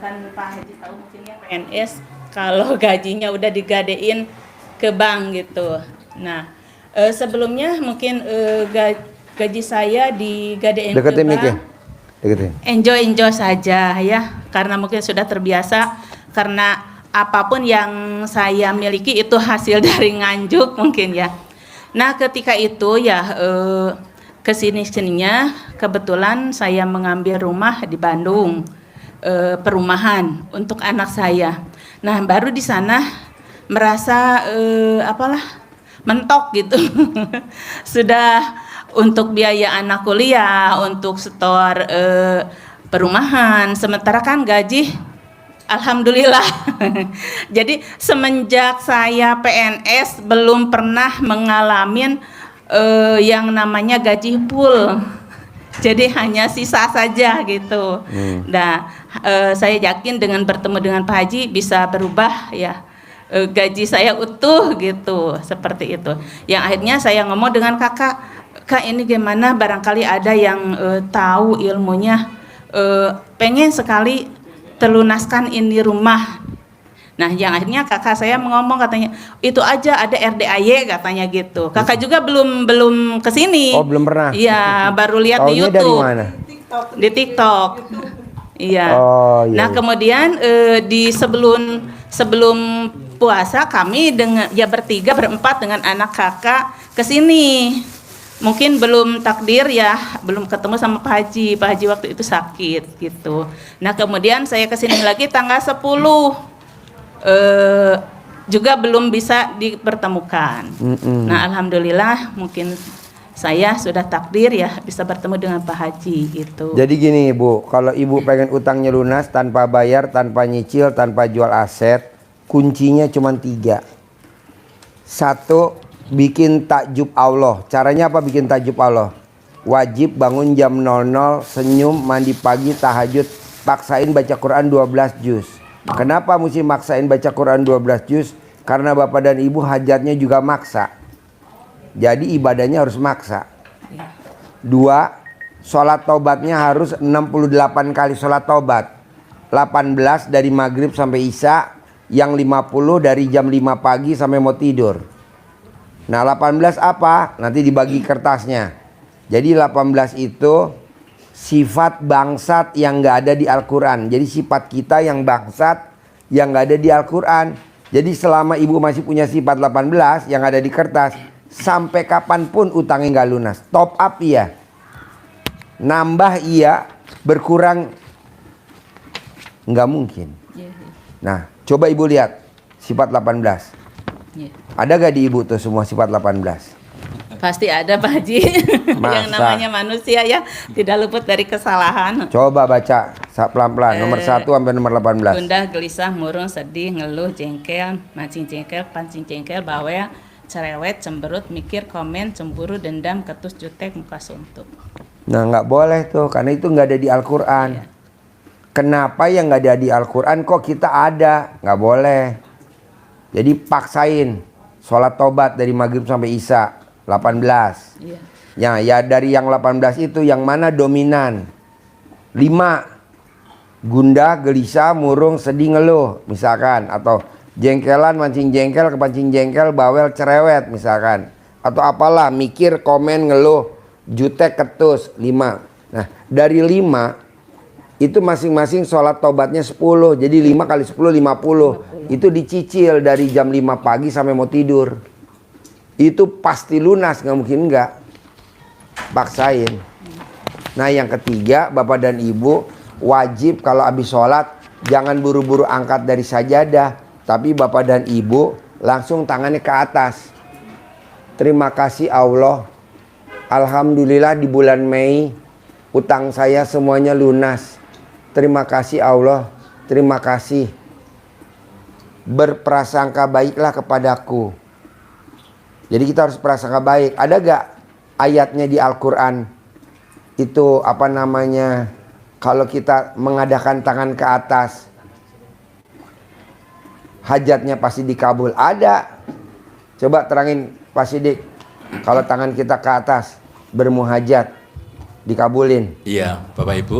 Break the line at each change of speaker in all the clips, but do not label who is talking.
kan Pak Haji tahu mungkin ya PNS kalau gajinya udah digadein ke bank gitu. Nah, sebelumnya mungkin gaji saya digadein ke
Deketin mic ya.
bank.
Deketin.
Enjoy saja ya, karena mungkin sudah terbiasa, karena apapun yang saya miliki itu hasil dari nganjuk mungkin ya. Nah ketika itu ya kesini-sininya kebetulan saya mengambil rumah di Bandung, perumahan untuk anak saya. Nah baru di sana merasa mentok gitu. Sudah untuk biaya anak kuliah, untuk setor perumahan, sementara kan gaji alhamdulillah. Jadi semenjak saya PNS belum pernah mengalami yang namanya gaji full. Jadi hanya sisa saja gitu. Nah, saya yakin dengan bertemu dengan Pak Haji bisa berubah ya. Gaji saya utuh gitu, seperti itu. Yang akhirnya saya ngomong dengan kakak, Kak ini gimana, barangkali ada yang tahu ilmunya, pengen sekali terlunaskan ini rumah. Nah yang akhirnya kakak saya ngomong katanya, itu aja ada RDAY katanya gitu. Kakak juga belum kesini.
Oh belum pernah?
Iya baru lihat di
Taunya
YouTube.
dari mana?
Di TikTok. Iya.
Oh, iya.
Nah kemudian di sebelum puasa kami dengan ya berempat dengan anak kakak kesini. Mungkin belum takdir ya, belum ketemu sama Pak Haji. Pak Haji waktu itu sakit gitu. Nah kemudian saya kesini lagi tanggal 10, juga belum bisa dipertemukan. Nah alhamdulillah mungkin saya sudah takdir ya bisa bertemu dengan Pak Haji gitu.
Jadi gini Ibu, kalau Ibu pengen utangnya lunas tanpa bayar, tanpa nyicil, tanpa jual aset, kuncinya cuma 3. 1, bikin takjub Allah. Caranya apa bikin takjub Allah? Wajib bangun jam 00, senyum, mandi pagi, tahajud, paksain baca Quran 12 juz. Kenapa mesti maksain baca Quran 12 juz? Karena Bapak dan Ibu hajatnya juga maksa. Jadi ibadahnya harus maksa. 2, sholat taubatnya harus 68 kali sholat taubat. 18 dari maghrib sampai isya, yang 50 dari jam 5 pagi sampai mau tidur. Nah 18 apa? Nanti dibagi kertasnya. Jadi 18 itu sifat bangsat yang gak ada di Al-Quran. Jadi sifat kita yang bangsat yang gak ada di Al-Quran. Jadi selama Ibu masih punya sifat 18 yang ada di kertas, sampai kapanpun utangnya gak lunas. Top up iya, nambah iya, berkurang nggak mungkin. Nah coba Ibu lihat sifat 18. Ada gak di Ibu tuh semua sifat 18?
Pasti ada Pak Haji. Yang namanya manusia ya tidak luput dari kesalahan.
Coba baca pelan-pelan nomor 1 sampai nomor 18.
Gundah, gelisah, murung, sedih, ngeluh, jengkel, mancing jengkel, pancing jengkel, bawel, cerewet, cemberut, mikir, komen, cemburu, dendam, ketus, jutek, muka suntuk.
Nah nggak boleh tuh, karena itu nggak ada di Al-Quran. Iya. Kenapa yang nggak ada di Al-Quran kok kita ada? Nggak boleh. Jadi paksain sholat tobat dari maghrib sampai isya 18. Iya. Ya dari yang 18 itu yang mana dominan? 5. Gundah, gelisah, murung, sedih, ngeluh misalkan, atau jengkelan, mancing jengkel, kepancing jengkel, bawel, cerewet misalkan, atau apalah, mikir, komen, ngeluh, jutek, ketus. 5. Nah dari 5 itu masing-masing sholat tobatnya 10. Jadi 5 kali 10 50. Itu dicicil dari jam 5 pagi sampai mau tidur. Itu pasti lunas, nggak mungkin enggak. Paksain. Nah yang ketiga, Bapak dan Ibu wajib kalau habis sholat jangan buru-buru angkat dari sajadah, tapi Bapak dan Ibu langsung tangannya ke atas. Terima kasih Allah, alhamdulillah di bulan Mei utang saya semuanya lunas. Terima kasih Allah, terima kasih. Berprasangka baiklah kepadaku. Jadi kita harus prasangka baik. Ada gak ayatnya di Al-Quran itu apa namanya, kalau kita mengadakan tangan ke atas hajatnya pasti dikabul? Ada. Coba terangin Pak Sidik, kalau tangan kita ke atas bermuhajat dikabulin.
Iya Bapak Ibu,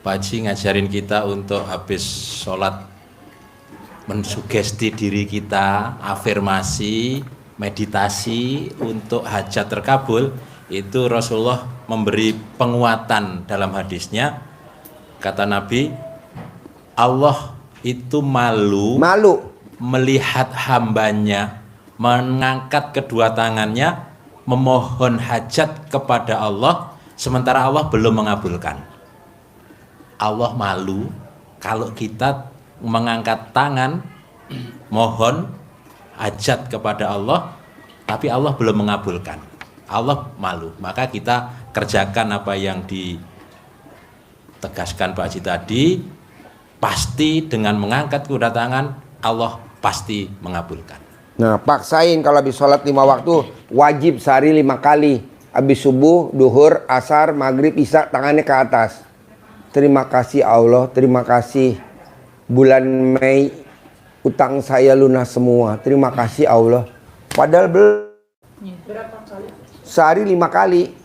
Pak Haji ngajarin kita untuk habis sholat mensugesti diri kita, afirmasi, meditasi untuk hajat terkabul. Itu Rasulullah memberi penguatan dalam hadisnya. Kata Nabi, Allah itu malu melihat hambanya mengangkat kedua tangannya memohon hajat kepada Allah sementara Allah belum mengabulkan. Allah malu kalau kita mengangkat tangan mohon hajat kepada Allah tapi Allah belum mengabulkan. Allah malu. Maka kita kerjakan apa yang ditegaskan Pak Haji tadi, pasti dengan mengangkat kedua tangan Allah pasti mengabulkan.
Nah, paksain kalau habis sholat 5 waktu wajib sehari 5 kali. Habis subuh, duhur, asar, maghrib, isya tangannya ke atas. Terima kasih Allah, terima kasih bulan Mei utang saya lunas semua. Terima kasih Allah. Padahal belum.
Berapa kali?
Sehari 5 kali.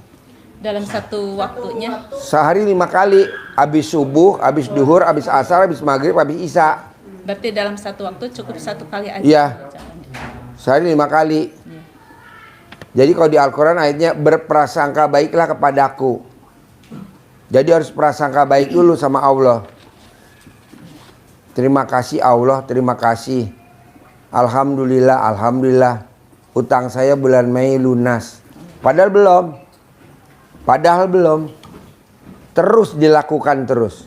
Dalam satu waktunya.
Sehari 5 kali. Habis subuh, habis duhur, habis asar, habis maghrib, habis isya.
Berarti dalam satu waktu cukup satu kali aja.
Iya. Sehari 5 kali. Jadi kalau di Al-Quran ayatnya berprasangka baiklah kepadaku. Jadi harus prasangka baik dulu sama Allah. Terima kasih Allah, terima kasih. Alhamdulillah, alhamdulillah. Utang saya bulan Mei lunas. Padahal belum. Terus dilakukan terus.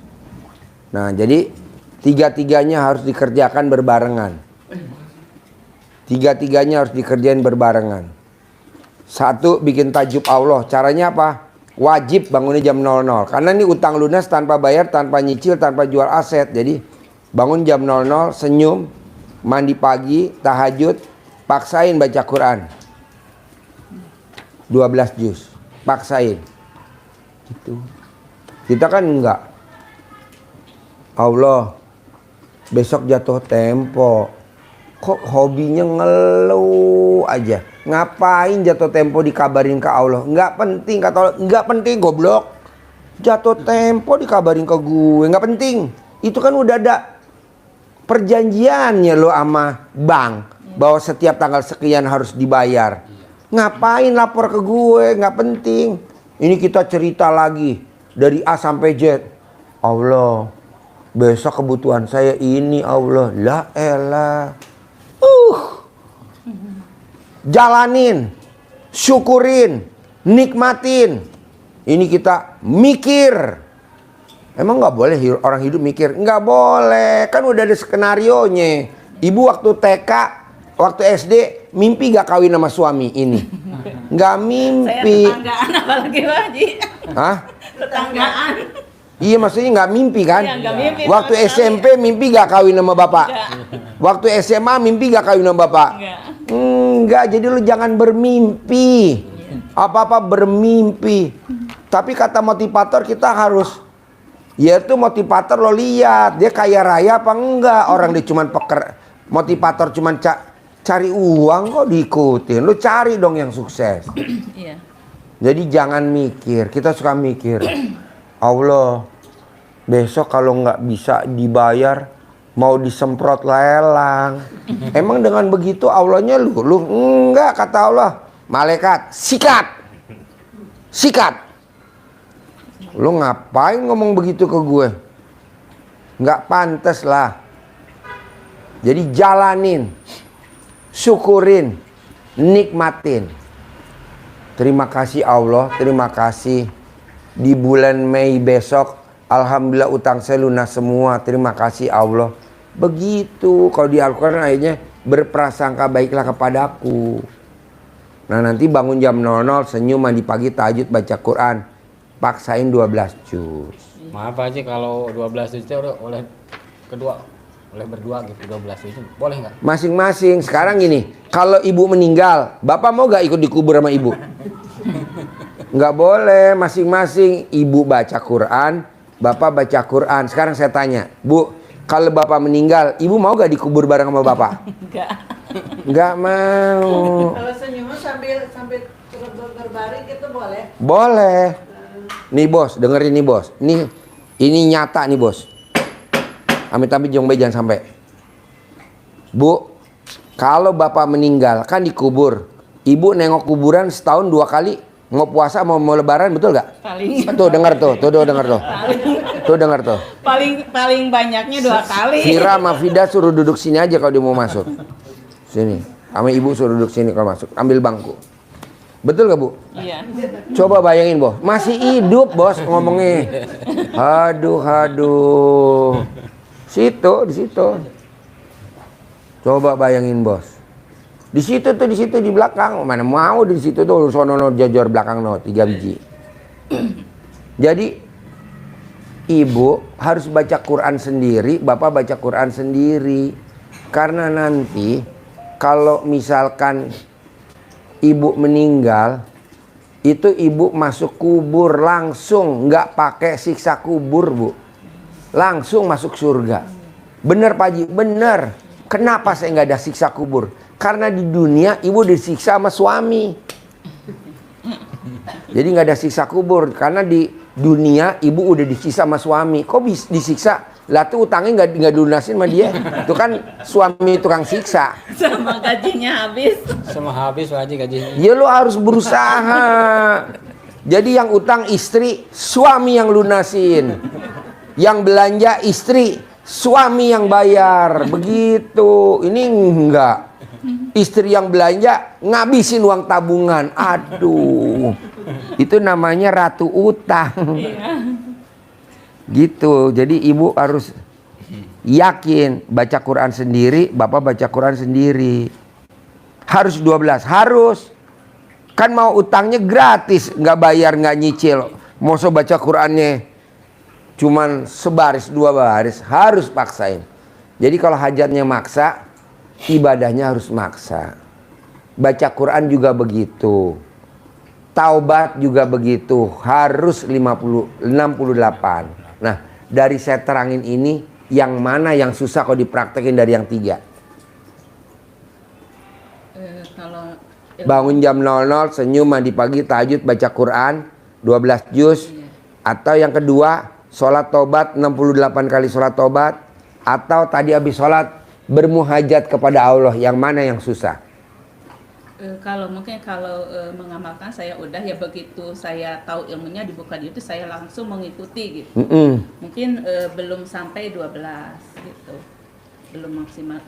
Nah, jadi tiga-tiganya harus dikerjakan berbarengan. Tiga-tiganya harus dikerjain berbarengan. Satu, bikin tajub Allah. Caranya apa? Wajib bangunnya jam 00. Karena ini utang lunas tanpa bayar, tanpa nyicil, tanpa jual aset. Jadi bangun jam 00, senyum, mandi pagi, tahajud, paksain baca Quran. 12 juz. Paksain. Gitu. Kita kan enggak. Allah, besok jatuh tempo. Kok hobinya ngeluh aja. Ngapain jatuh tempo dikabarin ke Allah? Nggak penting kata Allah. Nggak penting goblok. Jatuh tempo dikabarin ke gue. Nggak penting. Itu kan udah ada perjanjiannya lo sama bank. Bahwa setiap tanggal sekian harus dibayar. Ngapain lapor ke gue? Nggak penting. Ini kita cerita lagi. Dari A sampai Z. Allah, besok kebutuhan saya ini Allah. La elah. Jalanin, syukurin, nikmatin. Ini kita mikir. Emang nggak boleh orang hidup mikir? Nggak boleh, kan udah ada skenarionya. Ibu waktu TK, waktu SD, mimpi gak kawin sama suami ini? Nggak mimpi.
Saya tetanggaan apalagi Pak Haji.
Hah?
Tetanggaan.
Iya, maksudnya nggak mimpi kan?
Iya, nggak mimpi,
waktu SMP mimpi gak kawin sama bapak?
Enggak.
Waktu SMA mimpi gak kawin sama bapak? Enggak, jadi lu jangan bermimpi. Apa-apa bermimpi. Tapi kata motivator kita harus, yaitu motivator lo lihat dia kaya raya apa enggak. Orang dia cuman motivator cuman cari uang kok diikutin. Lu cari dong yang sukses.
Iya.
Jadi jangan mikir. Kita suka mikir, Allah, besok kalau nggak bisa dibayar mau disemprot lelang. Emang dengan begitu Allahnya lu enggak, kata Allah, malaikat sikat. Lu ngapain ngomong begitu ke gue? Nggak pantas lah. Jadi jalanin, syukurin, nikmatin. Terima kasih Allah, terima kasih. Di bulan Mei besok, alhamdulillah utang saya lunas semua. Terima kasih Allah. Begitu kalau di Al-Quran ayatnya berprasangka baiklah kepadaku. Nah, nanti bangun jam 00, senyum, mandi pagi, tahajud, baca Quran. Paksain 12 juz.
Maaf Pak Haji, kalau 12 juz itu oleh berdua gitu, 12 juz boleh nggak?
Masing-masing. Sekarang gini, kalau ibu meninggal, bapak mau gak ikut dikubur sama ibu? Nggak boleh, masing-masing. Ibu baca Quran, bapak baca Quran. Sekarang saya tanya, Bu, kalau bapak meninggal, ibu mau gak dikubur bareng sama bapak?
Enggak.
Nggak mau.
Kalau senyumnya sambil berbaring itu boleh?
Boleh. Nih bos, dengerin nih bos. Nih Ini nyata nih bos. Amit-amit jombe jangan sampai. Bu, kalau bapak meninggal kan dikubur. Ibu nengok kuburan setahun 2 kali. Mau puasa mau lebaran, betul gak?
Paling
Tuh dengar tuh, dengar tuh. Tuh dengar tuh.
paling banyaknya 2 kali.
Vira sama Vida suruh duduk sini aja kalau dia mau masuk. Sini. Sama ibu suruh duduk sini kalau masuk. Ambil bangku. Betul gak bu?
Iya.
Coba bayangin bos. Masih hidup bos ngomongnya. Aduh. Di situ. Coba bayangin bos. Di situ di belakang. Mana mau di situ tuh sono jajor belakang 3 biji. Jadi ibu harus baca Quran sendiri, bapak baca Quran sendiri. Karena nanti kalau misalkan ibu meninggal, itu ibu masuk kubur langsung, nggak pakai siksa kubur bu. Langsung masuk surga. Bener Pak Haji, bener. Kenapa saya nggak ada siksa kubur? Karena di dunia ibu disiksa sama suami. Jadi nggak ada siksa kubur. Karena di dunia ibu udah disiksa sama suami. Kok bisa disiksa? Lah tuh utangnya nggak dilunasin sama dia. Itu kan suami tukang siksa.
Sama gajinya habis.
Sama habis Pak Haji gajinya.
Ya lo harus berusaha. Jadi yang utang istri, suami yang lunasin. Yang belanja istri, suami yang bayar. Begitu. Ini enggak. Istri yang belanja ngabisin uang tabungan. Aduh. Itu namanya ratu utang. Gitu. Jadi ibu harus yakin baca Quran sendiri, bapak baca Quran sendiri. Harus 12, harus. Kan mau utangnya gratis, nggak bayar, nggak nyicil. Mau baca Qurannya cuman sebaris 2 baris, harus paksain. Jadi kalau hajatnya maksa, ibadahnya harus maksa. Baca Quran juga begitu. Taubat juga begitu, harus 68. Nah, dari saya terangin ini, yang mana yang susah kalau dipraktekin dari yang 3?
Kalau
Bangun jam 00, senyum, mandi pagi, tahajud, baca Quran 12 juz. Atau yang kedua, sholat tobat 68 kali sholat tobat. Atau tadi habis sholat bermuhajat kepada Allah. Yang mana yang susah?
kalau mengamalkan saya udah ya, begitu saya tahu ilmunya dibuka di YouTube saya langsung mengikuti gitu. Mungkin belum sampai 12 gitu, belum maksimal.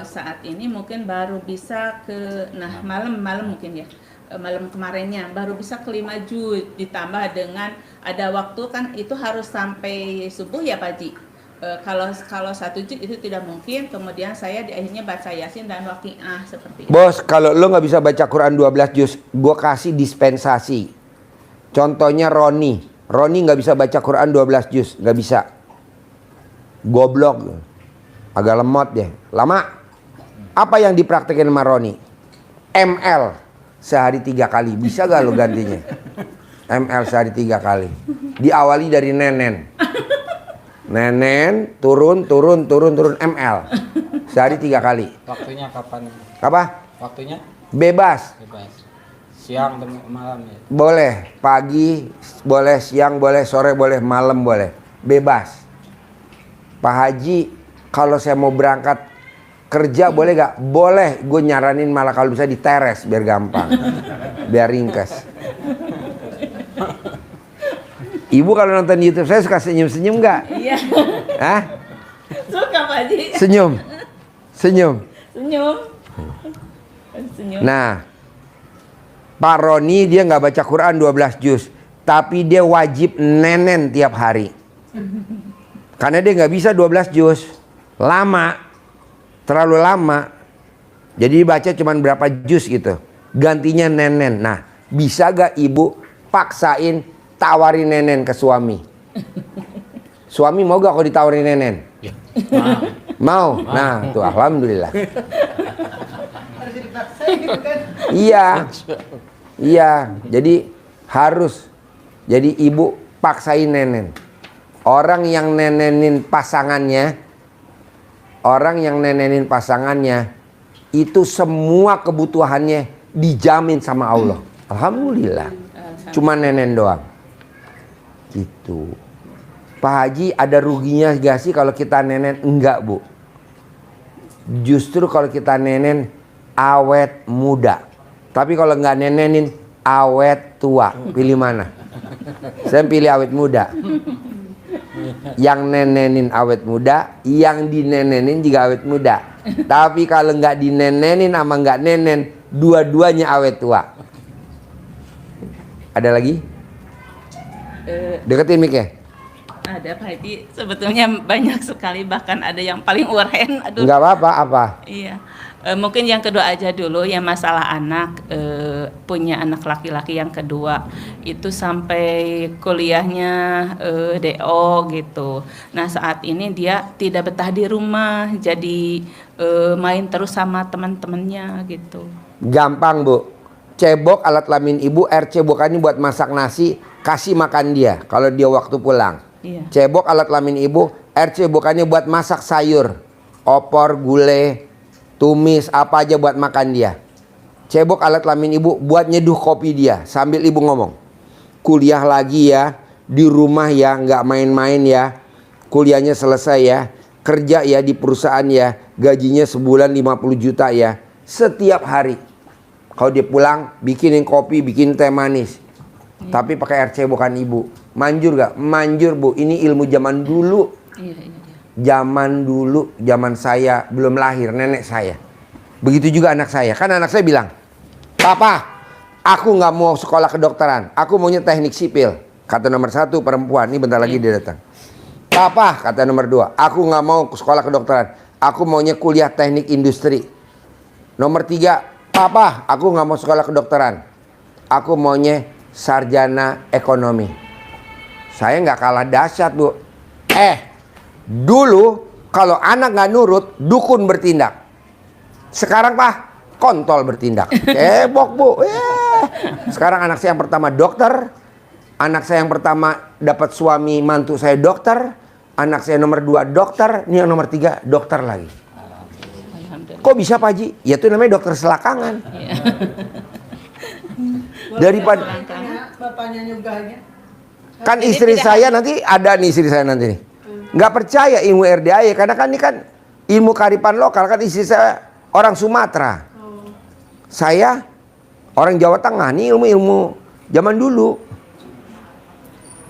Saat ini mungkin baru bisa ke malam mungkin ya, malam kemarinnya baru bisa ke 5 juz, ditambah dengan ada waktu kan itu harus sampai subuh ya Pak Ji. Kalau 1 juz itu tidak mungkin, kemudian saya di akhirnya baca Yasin dan Waqiah seperti itu.
Bos, kalau lo nggak bisa baca Quran 12 juz, gue kasih dispensasi. Contohnya Roni nggak bisa baca Quran 12 juz, nggak bisa. Goblok, agak lemot deh, lama. Apa yang dipraktekin sama Roni? ML sehari 3 kali, bisa gak lo gantinya? ML sehari 3 kali. Diawali dari nenen. Nenen, turun, ML. Sehari 3 kali.
Waktunya kapan?
Apa?
Waktunya
Bebas.
bebas. Siang dan malam ya.
Boleh, pagi, boleh siang, boleh sore, boleh malam, boleh. Bebas. Pak Haji, kalau saya mau berangkat kerja boleh gak? Boleh. Gue nyaranin malah kalau bisa di teres biar gampang. Biar ringkes. Ibu kalau nonton YouTube saya suka senyum-senyum gak?
Iya.
Hah?
Suka Pak Haji.
Senyum.
Senyum.
Nah, Pak Roni dia nggak baca Quran 12 juz, tapi dia wajib nenen tiap hari. Karena dia nggak bisa 12 juz, lama, terlalu lama. Jadi baca cuman berapa juz gitu, gantinya nenen. Nah, bisa gak ibu paksain tawarin nenen ke suami? Suami mau gak kalau ditawarin nenen? Mau. Nah, tuh alhamdulillah. Iya. Jadi harus. Jadi ibu paksain nenen. Orang yang nenenin pasangannya, itu semua kebutuhannya dijamin sama Allah. Alhamdulillah. Cuma nenen doang. Gitu. Pak Haji, ada ruginya gak sih kalau kita nenen? Enggak, Bu. Justru kalau kita nenen awet muda. Tapi kalau nggak nenenin awet tua. Pilih mana? Saya pilih awet muda. Yang nenenin awet muda, yang dinenenin juga awet muda. Tapi kalau nggak dinenenin sama nggak nenen, dua-duanya awet tua. Ada lagi? Deketin mic ya.
Ada Pak Haji, sebetulnya banyak sekali, bahkan ada yang paling uren. Aduh.
Nggak apa-apa, apa?
Iya. Mungkin yang kedua aja dulu, yang masalah anak, punya anak laki-laki yang kedua itu sampai kuliahnya DO gitu. Nah saat ini dia tidak betah di rumah, jadi main terus sama teman-temannya gitu.
Gampang, Bu. Cebok alat kelamin ibu, air cebokannya buat masak nasi, kasih makan dia kalau dia waktu pulang.
Iya.
Cebok alat kelamin ibu, air cebokannya buat masak sayur, opor, gulai, tumis, apa aja buat makan dia. Cebok alat kelamin ibu buat nyeduh kopi dia sambil ibu ngomong, kuliah lagi ya, di rumah ya, nggak main-main ya, kuliahnya selesai ya, kerja ya di perusahaan ya, gajinya sebulan 50 juta ya, setiap hari. Kalau dia pulang, bikinin kopi, bikin teh manis. Tapi pakai air cebokan ibu. Manjur gak? Manjur, Bu. Ini ilmu zaman dulu.
Iya.
Zaman dulu, zaman saya belum lahir, nenek saya. Begitu juga anak saya. Kan anak saya bilang, Papa, aku gak mau sekolah kedokteran. Aku maunya teknik sipil. Kata nomor 1 perempuan. Ini bentar lagi dia datang. Papa, kata nomor 2, aku gak mau sekolah kedokteran. Aku maunya kuliah teknik industri. Nomor 3, Papa, aku gak mau sekolah kedokteran. Aku maunya sarjana ekonomi. Saya nggak kalah dahsyat, Bu. Dulu kalau anak nggak nurut, dukun bertindak. Sekarang Pak, kontol bertindak. Cebok, Bu. Sekarang anak saya yang pertama dokter. Anak saya yang pertama dapat suami mantu saya dokter. Anak saya nomor 2 dokter. Ini yang nomor 3 dokter lagi.
Alhamdulillah.
Kok bisa Pak Haji? Ya itu namanya dokter selakangan.
Iya.
Daripada
bapaknya nyugahnya.
kan istri saya nanti ada nih, istri saya nanti nih nggak percaya ilmu RDAY karena kan ini kan ilmu kearifan lokal. Kan istri saya orang Sumatera, saya orang Jawa Tengah. Nih ilmu zaman dulu.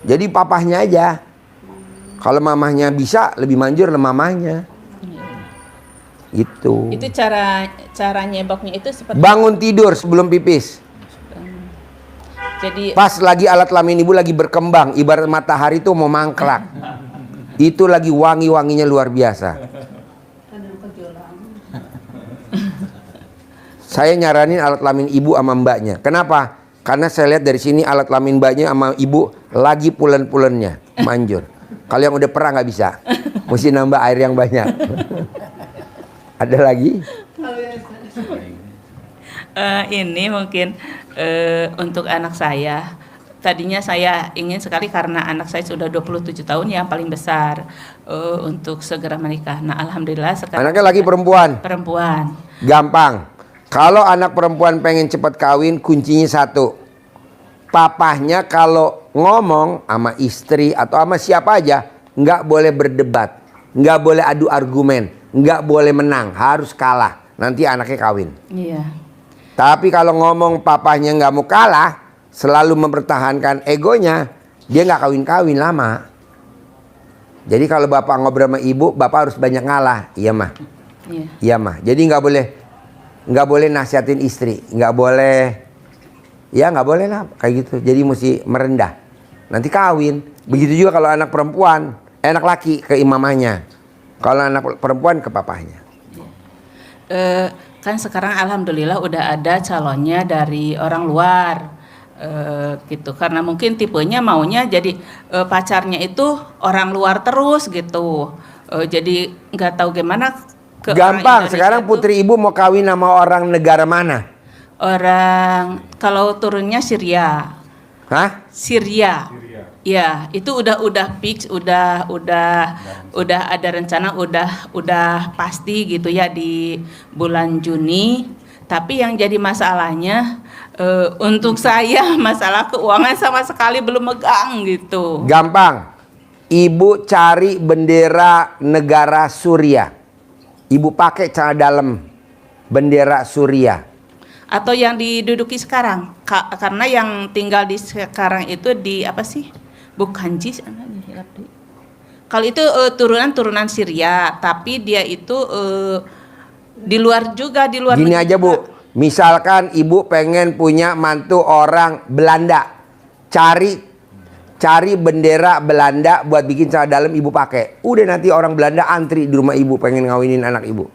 Jadi papahnya aja. Kalau mamahnya bisa lebih manjur le mamahnya. Itu
Cara nyeboknya itu seperti
bangun tidur sebelum pipis.
jadi
Pas lagi alat kelamin ibu lagi berkembang, ibarat matahari tuh mau mangkrak. Itu lagi wangi-wanginya luar biasa. Saya nyaranin alat kelamin ibu sama mbaknya. Kenapa? Karena saya lihat dari sini alat kelamin mbaknya sama ibu lagi pulen-pulennya, manjur. Kalau yang udah pernah nggak bisa, mesti nambah air yang banyak. Ada lagi?
ini mungkin untuk anak saya. Tadinya saya ingin sekali karena anak saya sudah 27 tahun yang paling besar untuk segera menikah. Nah, alhamdulillah sekarang
Anaknya lagi perempuan.
perempuan.
Gampang. Kalau anak perempuan pengen cepat kawin, kuncinya 1. Papahnya kalau ngomong sama istri atau sama siapa aja, nggak boleh berdebat, nggak boleh adu argumen, nggak boleh menang, harus kalah. Nanti anaknya kawin.
Iya.
Tapi kalau ngomong papahnya nggak mau kalah, selalu mempertahankan egonya, dia nggak kawin-kawin lama. Jadi kalau bapak ngobrol sama ibu, bapak harus banyak ngalah. Iya mah,
Iya.
iya mah. Jadi nggak boleh nasihatin istri, nggak boleh, ya nggak boleh lah kayak gitu. Jadi mesti merendah. Nanti kawin. Begitu juga kalau anak perempuan, anak laki ke imamahnya. Kalau anak perempuan ke papahnya.
Kan sekarang alhamdulillah udah ada calonnya dari orang luar gitu, karena mungkin tipenya maunya jadi pacarnya itu orang luar terus gitu, jadi nggak tahu gimana ke orang
Gampang.
Indonesia
Sekarang
tuh.
putri ibu mau kawin sama orang negara mana?
Orang kalau turunnya Syria.
Hah?
Syria. Ya, itu udah fix, udah ada rencana, udah pasti gitu ya di bulan Juni. Tapi yang jadi masalahnya untuk saya masalah keuangan sama sekali belum megang gitu.
Gampang. ibu cari bendera negara Suriah. Ibu pakai celana dalam bendera Suriah.
Atau yang diduduki sekarang. Karena yang tinggal di sekarang itu di apa sih? Bukan jis. Kalau itu turunan Syria, tapi dia itu di luar juga, di luar
Gini
negeri
aja Bu,
juga.
misalkan ibu pengen punya mantu orang Belanda, cari bendera Belanda buat bikin celana dalam ibu pakai. Udah nanti orang Belanda antri di rumah ibu pengen ngawinin anak ibu.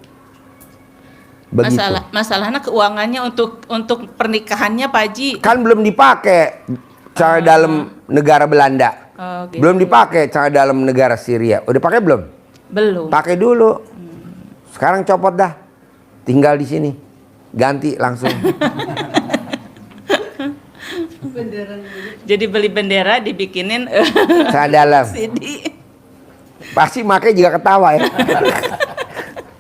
Begitu.
Masalahnya keuangannya untuk pernikahannya Pak Haji.
Kan belum dipakai celana dalam negara Belanda.
Oh, gitu.
Belum dipakai celana dalam negara Syria. Udah pakai belum?
Belum.
Pakai dulu. Sekarang copot dah. Tinggal di sini. Ganti langsung.
Jadi beli bendera dibikinin
Celana dalam.
CD.
Pasti makanya juga ketawa ya.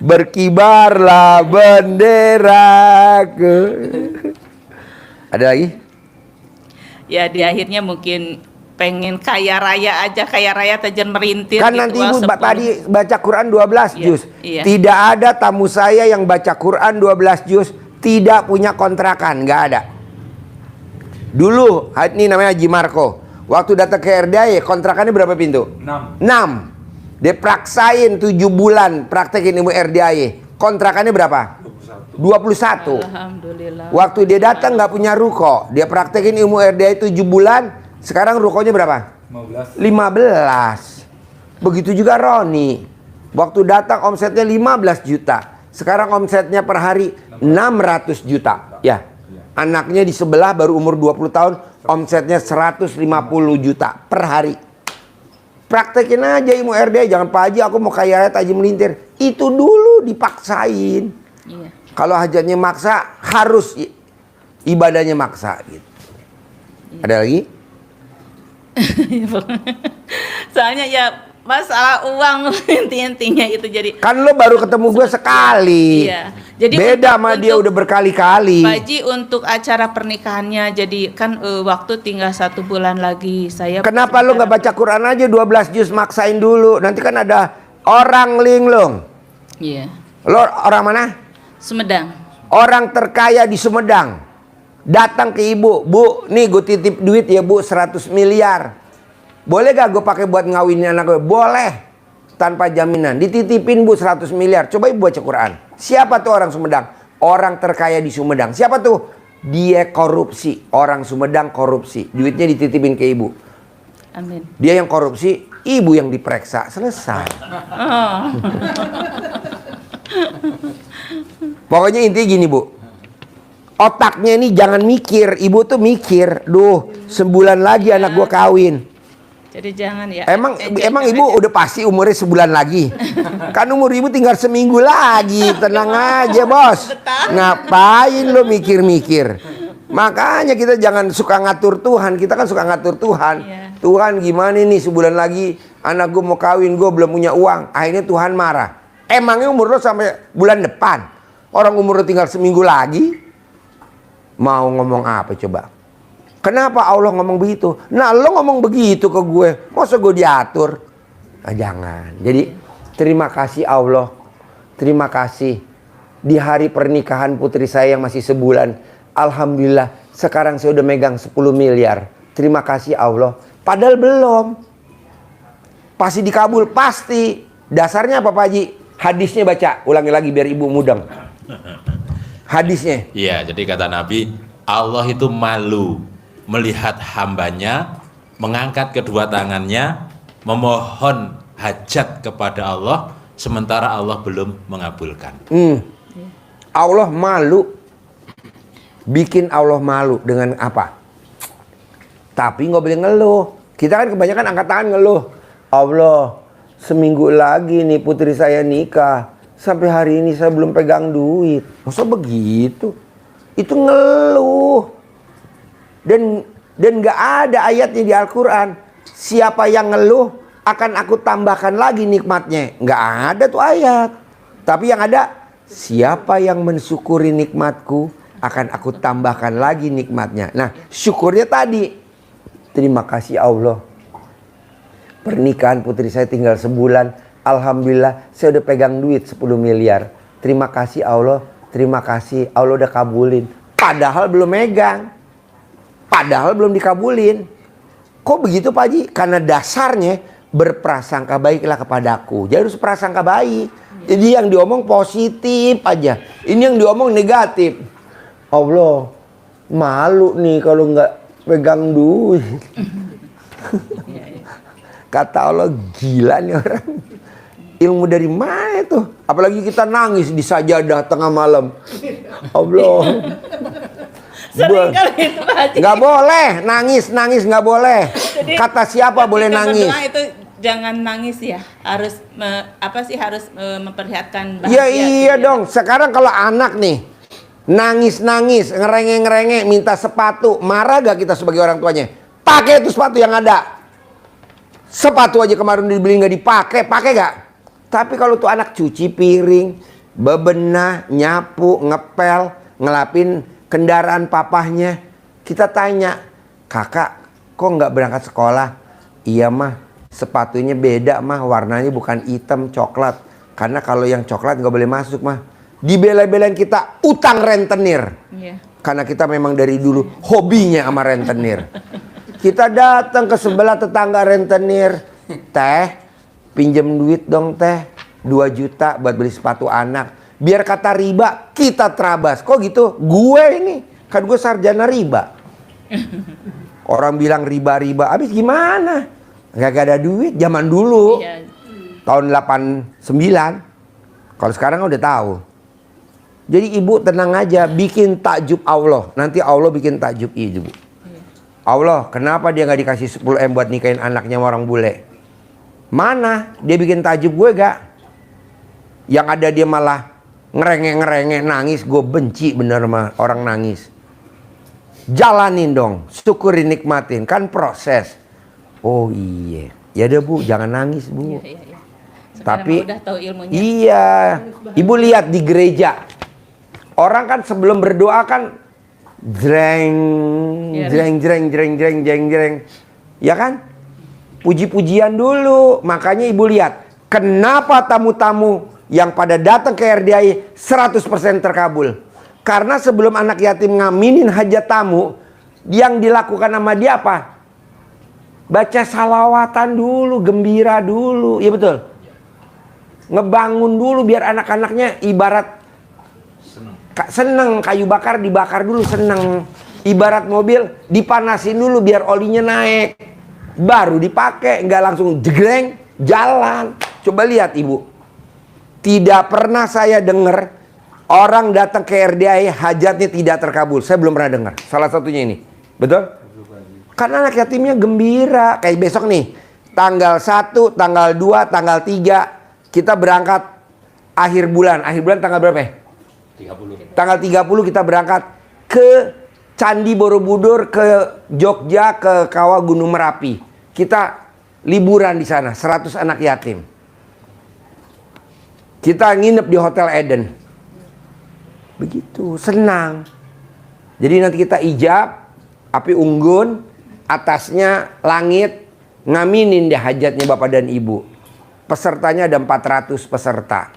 Berkibarlah benderaku. Ada lagi?
Ya di akhirnya mungkin pengen kaya raya aja, kaya raya tajan merintir
Kan
gitu,
nanti
wah,
ibu
10.
tadi baca Quran 12
Iya,
juz.
iya.
Tidak ada tamu saya yang baca Quran 12 juz tidak punya kontrakan, nggak ada. Dulu, ini namanya Haji Marco. Waktu datang ke RDAY, kontrakannya berapa pintu? 6. Dia praksain 7 bulan praktekin ilmu RDAY. Kontrakannya berapa? 21.
Alhamdulillah.
Waktu dia datang nggak punya ruko, dia praktekin ilmu RDAY 7 bulan. Sekarang rukonya berapa? 15. Begitu juga Roni. Waktu datang omsetnya 15 juta. Sekarang omsetnya per hari 600 juta. Ya. Anaknya di sebelah baru umur 20 tahun, omsetnya 150 juta per hari. Praktekin aja ilmu RDAY, jangan Pak Haji aku mau kaya raya Haji melintir. Itu dulu dipaksain.
Iya.
Kalau hajatnya maksa, harus ibadahnya maksa gitu. Ada lagi?
Soalnya ya masalah uang intinya itu jadi.
Kan lo baru ketemu gue sekali.
Iya. Jadi
beda sama dia
untuk
udah berkali-kali.
Pak Haji untuk acara pernikahannya jadi kan waktu tinggal 1 bulan lagi saya.
Kenapa lo nggak baca Quran aja 12 juz, maksain dulu. Nanti kan ada orang linglung.
Iya.
Lo orang mana?
Sumedang.
Orang terkaya di Sumedang. Datang ke ibu, Bu, nih gue titip duit ya Bu 100 miliar. Boleh gak gue pakai buat ngawinin anak gue? Boleh. Tanpa jaminan. Dititipin Bu 100 miliar. Coba ibu baca Quran. Siapa tuh orang Sumedang? Orang terkaya di Sumedang. Siapa tuh? Dia korupsi. Orang Sumedang korupsi. Duitnya dititipin ke ibu.
Amin.
Dia yang korupsi, ibu yang diperiksa. Selesai.
Oh.
Pokoknya intinya gini Bu. Otaknya ini jangan mikir. Ibu tuh mikir. Duh, sebulan lagi anak gue kawin.
Jadi jangan ya.
Emang ibu udah pasti umurnya sebulan lagi. Kan umur ibu tinggal seminggu lagi. Tenang aja bos. Ngapain lo mikir-mikir? Makanya kita jangan suka ngatur Tuhan. Kita kan suka ngatur Tuhan.
Iya.
Tuhan gimana nih sebulan lagi anak gue mau kawin, gue belum punya uang. Akhirnya Tuhan marah. Emangnya umur lo sampai bulan depan? Orang umur lo tinggal seminggu lagi. Mau ngomong apa coba? Kenapa Allah ngomong begitu? Nah lo ngomong begitu ke gue, masa gue diatur? Nah, jangan. Jadi terima kasih Allah. Terima kasih. Di hari pernikahan putri saya yang masih sebulan, alhamdulillah sekarang saya udah megang 10 miliar. Terima kasih Allah. Padahal belum. Pasti dikabul, pasti. Dasarnya apa Pak Haji? Hadisnya baca, ulangi lagi biar ibu mudeng. Hadisnya.
Iya, jadi kata Nabi, Allah itu malu melihat hambanya mengangkat kedua tangannya memohon hajat kepada Allah sementara Allah belum mengabulkan.
Allah malu. Bikin Allah malu dengan apa? Tapi nggak boleh ngeluh. Kita kan kebanyakan angkat tangan ngeluh. Allah, seminggu lagi nih putri saya nikah. Sampai hari ini saya belum pegang duit. Masa begitu? Itu ngeluh. Dan nggak ada ayatnya di Al-Quran. Siapa yang ngeluh akan aku tambahkan lagi nikmatnya. Nggak ada tuh ayat. Tapi yang ada, siapa yang mensyukuri nikmatku akan aku tambahkan lagi nikmatnya. Nah syukurnya tadi. Terima kasih Allah. Pernikahan putri saya tinggal sebulan. Alhamdulillah saya udah pegang duit 10 miliar. Terima kasih Allah, terima kasih Allah udah kabulin. Padahal belum megang. Padahal belum dikabulin. Kok begitu Pak Haji? Karena dasarnya berprasangka baiklah kepadaku. Jadi harus prasangka baik. Jadi yang diomong positif aja. Ini yang diomong negatif. Allah, malu nih kalau nggak pegang duit. Kata Allah, gila nih orang. Ilmu dari mana itu? Apalagi kita nangis di sajadah tengah malam. Allah.
Sering kali itu Pak Haji.
Nggak boleh nangis nggak boleh.
Jadi,
kata siapa boleh
ketika
nangis?
berdoa itu jangan nangis ya. Harus harus memperlihatkan
Ya
bahagia.
iya dong. Sekarang kalau anak nih nangis ngerenge minta sepatu, marah gak kita sebagai orang tuanya? Pakai itu sepatu yang ada. Sepatu aja kemarin dibeli nggak dipakai, pakai gak? Tapi kalau tuh anak cuci piring, bebenah, nyapu, ngepel, ngelapin kendaraan papahnya, kita tanya, kakak kok nggak berangkat sekolah? Iya mah, sepatunya beda mah, warnanya bukan hitam, coklat. Karena kalau yang coklat nggak boleh masuk mah. Dibela-belain kita utang rentenir.
Iya.
Karena kita memang dari dulu hobinya sama rentenir. Kita datang ke sebelah tetangga rentenir. Teh, pinjem duit dong teh. 2 juta buat beli sepatu anak. Biar kata riba, kita terabas. Kok gitu? Gue ini, kan gue sarjana riba. Orang bilang riba-riba, abis gimana? Gak ada duit, zaman dulu.
Iya.
Tahun 89. Kalau sekarang udah tahu. Jadi ibu tenang aja, bikin takjub Allah. Nanti Allah bikin takjub ibu. Allah, kenapa dia nggak dikasih 10 M buat nikahin anaknya sama orang bule? Mana? Dia bikin takjub gue gak? Yang ada dia malah ngerenge nangis. Gue benci bener sama orang nangis. Jalanin dong, syukurin, nikmatin. Kan proses. Oh iya. Ya udah Bu, jangan nangis Bu.
Iya, iya. Sekarang
Tapi
udah tahu ilmunya.
iya, ibu lihat di gereja. Orang kan sebelum berdoa kan jreng. Ya kan? Puji-pujian dulu. Makanya ibu lihat, kenapa tamu-tamu yang pada datang ke RDI 100% terkabul? Karena sebelum anak yatim ngaminin hajat tamu, yang dilakukan sama dia apa? Baca salawatan dulu, gembira dulu. Iya betul? Ngebangun dulu biar anak-anaknya ibarat seneng, kayu bakar dibakar dulu seneng. Ibarat mobil dipanasin dulu biar olinya naik. Baru dipakai, nggak langsung jegreng, jalan. Coba lihat ibu. Tidak pernah saya dengar orang datang ke RDI hajatnya tidak terkabul. Saya belum pernah dengar. Salah satunya ini. Betul? Karena anak yatimnya gembira. Kayak besok nih. Tanggal 1, tanggal 2, tanggal 3. Kita berangkat akhir bulan. Akhir bulan tanggal berapa ya?
30.
Tanggal 30 kita berangkat ke Candi Borobudur, ke Jogja, ke Kawah Gunung Merapi. Kita liburan di sana, 100 anak yatim. Kita nginep di Hotel Eden. Begitu, senang. Jadi nanti kita ijab, api unggun, atasnya langit, ngaminin deh hajatnya bapak dan ibu. Pesertanya ada 400 peserta.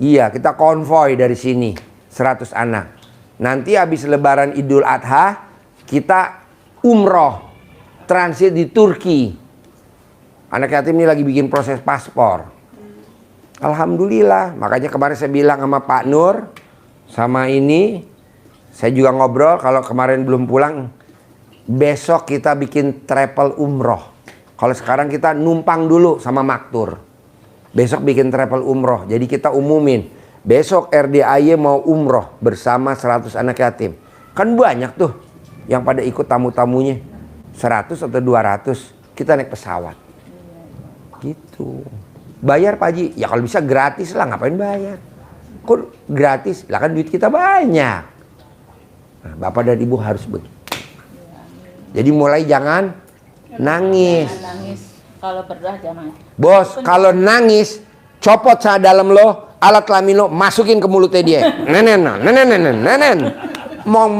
Iya, kita konvoy dari sini, 100 anak. Nanti habis lebaran Idul Adha, kita umroh, transit di Turki. Anak yatim ini lagi bikin proses paspor. Alhamdulillah, makanya kemarin saya bilang sama Pak Nur, sama ini, saya juga ngobrol kalau kemarin belum pulang, besok kita bikin travel umroh. Kalau sekarang kita numpang dulu sama Maktur. Besok bikin travel umroh. Jadi kita umumin. Besok RDAY mau umroh bersama 100 anak yatim. Kan banyak tuh yang pada ikut tamu-tamunya. 100 atau 200. Kita naik pesawat. Gitu. Bayar Pak Haji? Ya kalau bisa gratis lah. Ngapain bayar? Kok gratis? Lah kan duit kita banyak. Nah, Bapak dan Ibu harus begitu. Jadi mulai jangan nangis.
Jangan nangis. Kalau berdoa jangan.
Bos, kalau nangis, copot saat dalam lo, alat kelamin lo, masukin ke mulutnya dia. Nenen. Mong.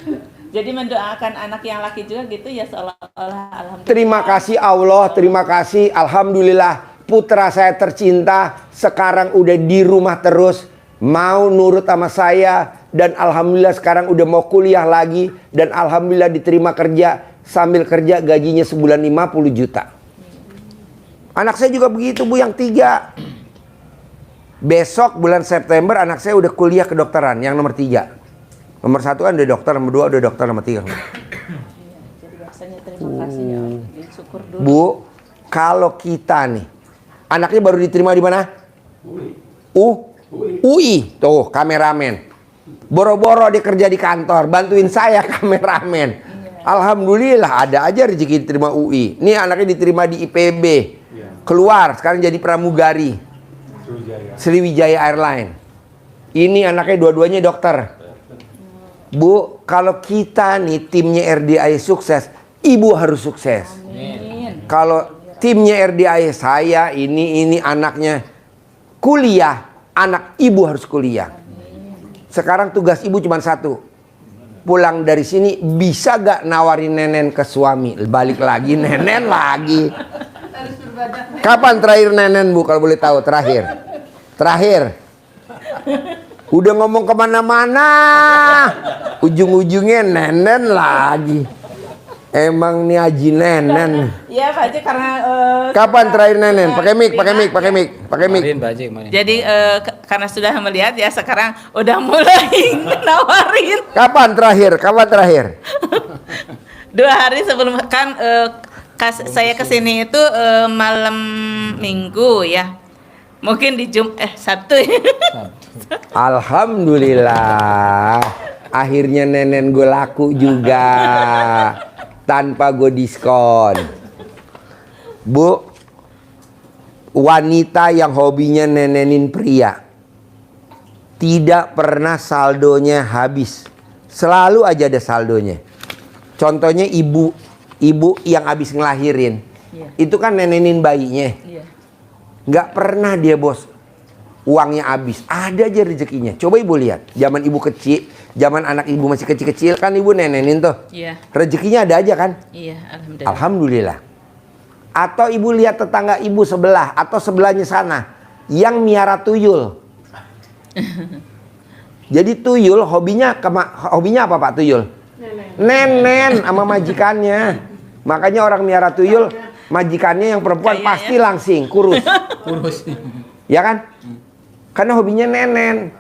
Cut.
Jadi mendoakan anak yang laki juga gitu ya, seolah-olah alhamdulillah.
Terima kasih Allah, terima kasih. Alhamdulillah putra saya tercinta sekarang udah di rumah terus, mau nurut sama saya, dan alhamdulillah sekarang udah mau kuliah lagi, dan alhamdulillah diterima kerja, sambil kerja gajinya sebulan 50 juta. Anak saya juga begitu Bu, yang 3. Besok bulan September anak saya udah kuliah kedokteran, yang nomor 3. Nomor 1 kan udah dokter, nomor 2 udah dokter, nomor 3.
Jadi bahasanya terima kasih ya Allah. Syukur dulu.
Bu, kalau kita nih, anaknya baru diterima di mana? UI. Tuh, kameramen. Boro-boro dia kerja di kantor, bantuin saya kameramen. Alhamdulillah ada aja rezeki diterima UI. Nih anaknya diterima di IPB. Keluar, sekarang jadi pramugari. Sriwijaya Airline. Ini anaknya dua-duanya dokter. Bu, kalau kita nih timnya RDI sukses, ibu harus sukses.
Amin.
Kalau timnya RDI saya ini anaknya kuliah, anak ibu harus kuliah. Sekarang tugas ibu cuma 1. Pulang dari sini bisa gak nawarin nenen ke suami? Balik lagi nenen lagi.
Harus beribadah.
Kapan terakhir nenen Bu, kalau boleh tahu? Terakhir. Udah ngomong kemana-mana, ujung-ujungnya nenen lagi. Emang nih Haji nenen.
Iya Pak Haji, karena
Kapan terakhir nenen? Pakai mic.
Kemarin Pak Haji, kemarin.
Jadi karena sudah melihat ya, sekarang udah mulai nawarin.
Kapan terakhir?
2 hari sebelum kan saya kesini itu malam Minggu ya. Mungkin di Sabtu ya.
Alhamdulillah. Akhirnya nenen gue laku juga. Tanpa gue diskon. Bu, wanita yang hobinya nenenin pria tidak pernah saldonya habis. Selalu aja ada saldonya. Contohnya ibu yang habis ngelahirin.
Iya.
Itu kan nenenin bayinya.
Iya.
Nggak pernah dia bos uangnya habis, ada aja rezekinya. Coba ibu lihat, zaman ibu kecil, zaman anak ibu masih kecil-kecil kan ibu nenenin tuh.
Iya.
Rezekinya ada aja kan?
Iya, alhamdulillah.
Alhamdulillah. Atau ibu lihat tetangga ibu sebelah atau sebelahnya sana yang miara tuyul. Jadi tuyul hobinya apa Pak Tuyul? Nenen sama majikannya. Makanya orang miara tuyul, majikannya yang perempuan
Kayaknya.
pasti langsing, kurus. Ya kan? Karena hobinya nenen.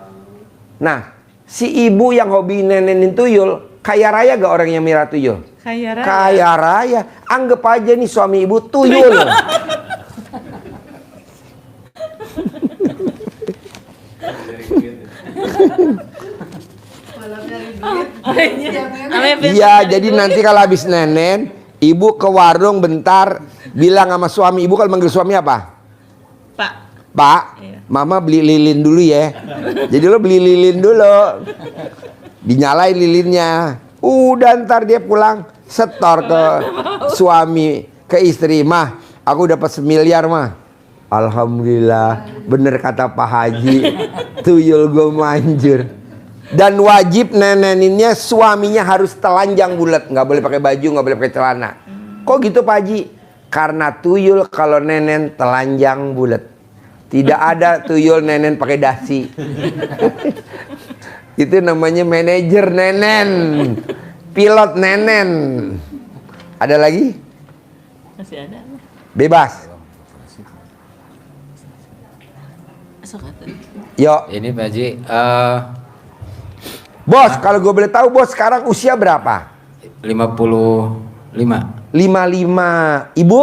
Nah, si ibu yang hobi nenenin tuyul, kaya raya gak orang yang miara tuyul?
Kaya raya.
Kaya raya. Anggap aja nih suami ibu tuyul.
Malam nyari duit.
Iya, jadi nanti kalau habis nenen, ibu ke warung bentar, bilang sama suami. Ibu kalau manggil suami apa?
Pak.
Pak,
Iya.
mama beli lilin dulu ya. Jadi lo beli lilin dulu. Dinyalain lilinnya. Udah ntar dia pulang setor ke suami, ke istri. Mah, aku dapat 1 miliar mah. Alhamdulillah, bener kata Pak Haji. Tuyul gue manjur. Dan wajib neneninnya suaminya harus telanjang bulat, nggak boleh pakai baju, nggak boleh pakai celana. Kok gitu Pak Haji? Karena tuyul kalau nenen telanjang bulat. Tidak ada tuyul nenen pakai dasi. Itu namanya manajer nenen, pilot nenen. Ada lagi?
Masih ada.
Bebas.
Sok atuh.
Yuk,
Ini Pak Haji,
bos. Kalau gue boleh tahu, bos sekarang usia berapa?
55.
55. Ibu?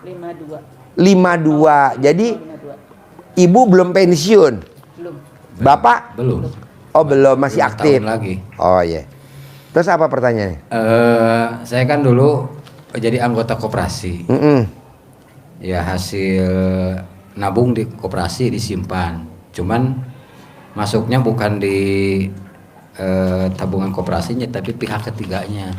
52.
52. Jadi
52.
ibu belum pensiun.
Belum.
Bapak?
Belum.
Oh belum, masih
5
aktif.
tahun lagi.
Oh iya. Terus apa pertanyaannya?
Saya kan dulu jadi anggota koperasi. Ya hasil nabung di koperasi disimpan. Cuman masuknya bukan di tabungan koperasinya, tapi pihak ketiganya.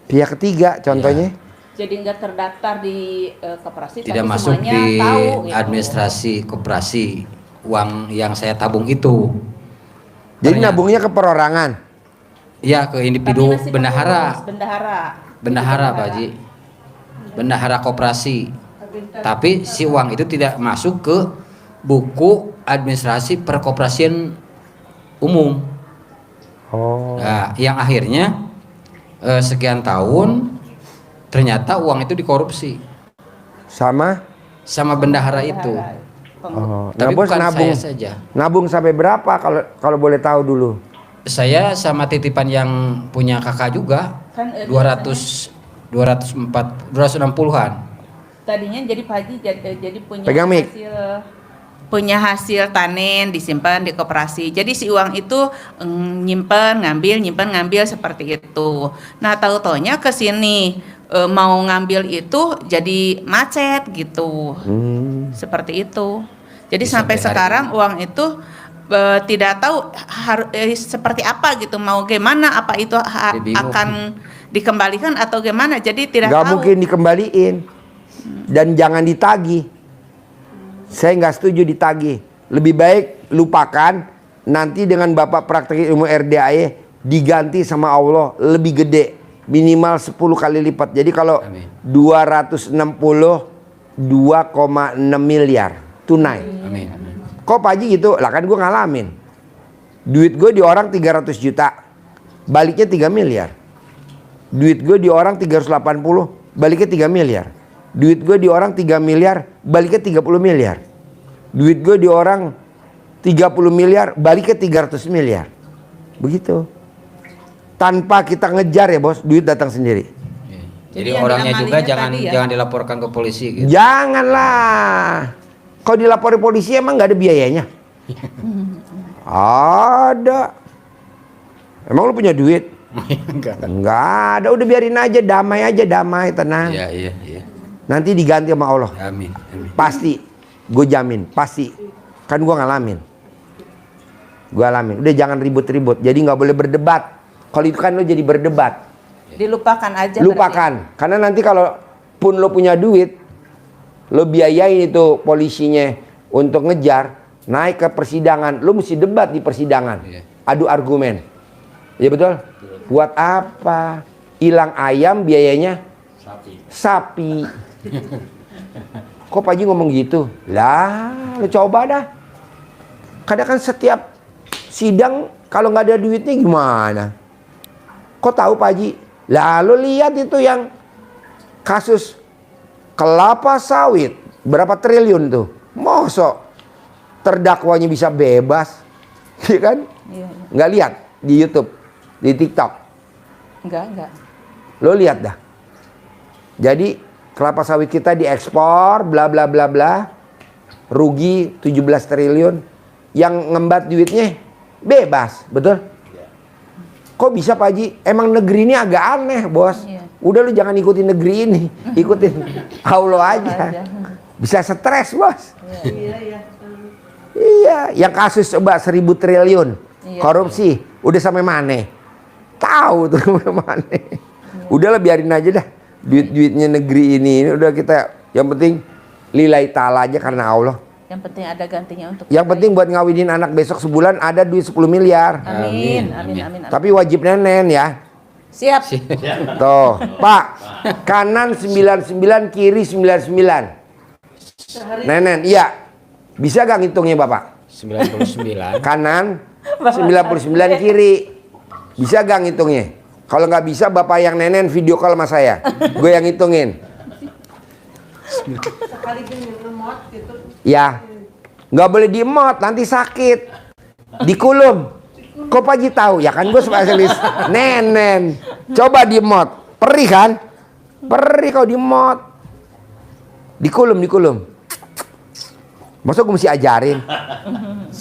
Pihak ketiga contohnya?
Jadi nggak terdaftar di koperasi,
Tidak
tapi
masuk
semuanya
di
tahu gitu.
administrasi koperasi uang yang saya tabung itu.
Jadi
Ternyata-
nabungnya ke perorangan?
Ya, ke individu
Kami masih
bendahara.
pengurus, bendahara.
Bendahara Pak Haji. Bendahara koperasi. Tapi si uang itu tidak masuk ke buku administrasi perkoperasian umum.
Oh.
Nah, yang akhirnya sekian tahun ternyata uang itu dikorupsi
Sama?
sama bendahara itu.
Oh. Nah,
Tapi
bos
bukan
nabung.
saya saja.
Nabung sampai berapa kalau boleh tahu dulu?
Saya sama titipan yang punya kakak juga
Kan,
260-an.
Tadinya jadi Pak Haji jadi punya
Pegang mic.
hasil tanen disimpan di koperasi. Jadi si uang itu nyimpen ngambil seperti itu. Nah, tahu-taunya ke sini mau ngambil itu jadi macet gitu. Seperti itu. Jadi sampai
Sampai hari
sekarang uang itu tidak tahu harus seperti apa gitu, mau gimana, apa itu
Bingung.
akan dikembalikan atau gimana. Jadi tidak
Nggak
tahu.
mungkin dikembaliin. Dan jangan ditagih. Saya nggak setuju ditagih. Lebih baik lupakan. Nanti dengan Bapak praktek ilmu RDAE diganti sama Allah lebih gede. Minimal 10 kali lipat. Jadi kalau
Amin.
262,6 miliar tunai.
Amin. Amin.
Kok Pak Haji gitu? Lah kan gue ngalamin. Duit gue di orang 300 juta. Baliknya 3 miliar. Duit gue di orang 380. Baliknya 3 miliar. Duit gue di orang 3 miliar. Baliknya 30 miliar. Duit gue di orang 30 miliar. Baliknya 300 miliar. Begitu. Tanpa kita ngejar ya bos. Duit datang sendiri.
Jadi
yang
orangnya juga
diamalinya
jangan
tadi ya?
jangan dilaporkan ke polisi gitu.
Janganlah. Kalau dilaporin polisi emang nggak ada biayanya? Ada. Emang lu punya duit?
Enggak.
Nggak ada. Udah biarin aja. Damai aja. Damai. Tenang.
Iya.
Nanti diganti sama Allah.
Amin. Amin.
Pasti. Gue jamin. Pasti. Kan gue ngalamin. Gue alamin. Udah jangan ribut-ribut. Jadi nggak boleh berdebat. Kalau itu kan lo jadi berdebat.
Dilupakan aja.
Lupakan. Karena nanti kalau pun lo punya duit, lo biayain itu polisinya untuk ngejar, naik ke persidangan, lo mesti debat di persidangan.
Iya.
Adu argumen. Ya betul? Buat apa? Hilang ayam biayanya sapi. Kok Pak Haji ngomong gitu? Lah, lo coba dah. Kadang kan setiap sidang kalau nggak ada duitnya gimana? Kok tahu Pak Haji? Lalu lihat itu yang kasus kelapa sawit berapa triliun tuh, mosok terdakwanya bisa bebas, ya kan?
Iya.
Nggak lihat di YouTube, di TikTok,
Enggak.
lo lihat dah. Jadi kelapa sawit kita diekspor, bla bla bla bla, rugi 17 triliun, yang ngembat duitnya bebas, betul? Kok bisa Pak Haji? Emang negeri ini agak aneh bos.
Iya.
Udah lu jangan ikutin negeri ini, ikutin Allah aja. Bisa stres bos.
Iya.
Iya, yang kasus coba 1.000 triliun
Iya.
korupsi, udah sampai mana? Tahu tuh sampai mana? Udahlah biarin aja dah. Duit-duitnya negeri ini udah kita, yang penting lillahi ta'ala aja karena Allah.
Yang penting ada gantinya untuk
Yang penting buat ngawinin anak besok sebulan ada duit 10 miliar.
Amin.
Tapi wajib nenen ya.
Siap.
Tuh, Pak. Kanan 99, kiri 99. Nenen, iya. Bisa gak ngitungnya Bapak?
99.
Kanan 99, kiri. Bisa gak ngitungnya? Kalau nggak bisa Bapak yang nenen video call sama saya. Gue yang ngitungin.
Sekali gini remote gitu.
Ya. Nggak boleh di-emot, nanti sakit. Dikulum. Kok Pak Haji tahu? Ya kan gue spesialis nenen. Coba di-emot. Perih kan? Perih kalau di-emot. Dikulum. Masa gue mesti ajarin?